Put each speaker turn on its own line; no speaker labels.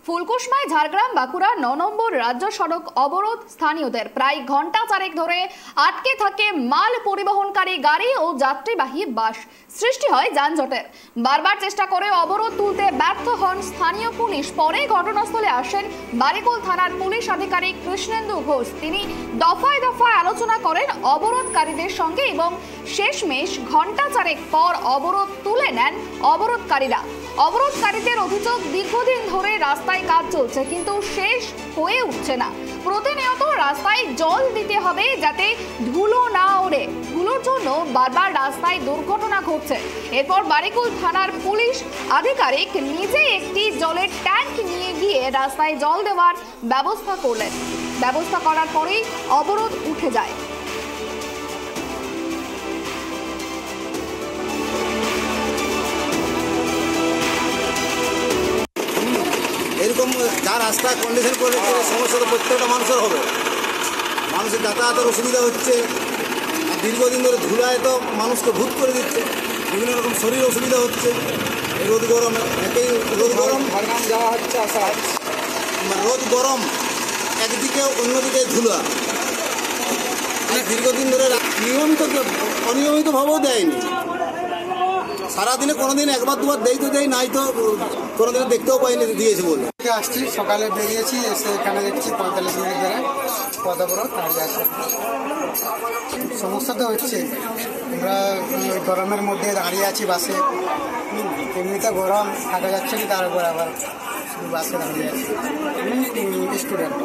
ফুলকুসমায় ঝাড়গ্রাম বাঁকুড়া ৯ নম্বর রাজ্য সড়ক অবরোধ। স্থানীয়দের প্রায় ঘন্টা চারেক ধরে আটকে থাকে মাল পরিবহনকারী গাড়ি ও যাত্রীবাহী বাস। সৃষ্টি হয় যানজটের। বারবার চেষ্টা করে অবরোধ তুলতে ব্যর্থ হন স্থানীয় পুলিশ। পরে ঘটনাস্থলে আসেন বারিকুল থানার পুলিশ আধিকারিক কৃষ্ণেন্দু ঘোষ। তিনি দফায় দফায় আলোচনা করেন অবরোধকারীদের সঙ্গে এবং শেষমেশ ঘন্টা চারেক পর অবরোধ তুলে নেন অবরোধকারীরা। অবরোধকারীদের অভিযোগ, দীর্ঘদিন ধরে রাস্তায় কাজ চলছে কিন্তু শেষ হয়ে উঠছে না। প্রতিনিয়ত রাস্তায় জল দিতে হবে যাতে ধুলো না ওড়ে। ধুলোর জন্য বারবার রাস্তায় দুর্ঘটনা ঘটছে। এরপর বারিকুল থানার পুলিশ আধিকারিক নিজে একটি জলের ট্যাঙ্ক নিয়ে গিয়ে রাস্তায় জল দেওয়ার ব্যবস্থা করলেন। ব্যবস্থা করার পরেই অবরোধ উঠে যায়।
এরকম যা রাস্তা কন্ডিশন করে সমস্যা তো প্রত্যেকটা মানুষের হবে। মানুষের যাতায়াতের অসুবিধা হচ্ছে, আর দীর্ঘদিন ধরে ধুলায় তো মানুষকে ভূত করে দিচ্ছে, বিভিন্ন রকম শরীর অসুবিধা হচ্ছে। রোদ গরম, একেই রোদ গরম যাওয়া হচ্ছে, রোদ গরম একদিকে, অন্যদিকে ধুলা। আর দীর্ঘদিন ধরে অনিয়মিতভাবেও দেয়নি। সারাদিনে কোনোদিন একবার দুবার দেই তো দেয়, নাই তো কোনোদিন দেখতেও পাইনি দিয়েছে বলে।
আসছি, সকালে বেরিয়েছি, এসে এখানে দেখছি 45 মিনিট ধরে পথ অবরোধ দাঁড়িয়ে আছে। সমস্যা তো হচ্ছে, আমরা গরমের মধ্যে দাঁড়িয়ে আছি বাসে, এমনিতে গরম থাকা যাচ্ছে কি, তার উপর আবার শুধু বাসে দাঁড়িয়ে আছি। আমি স্টুডেন্ট।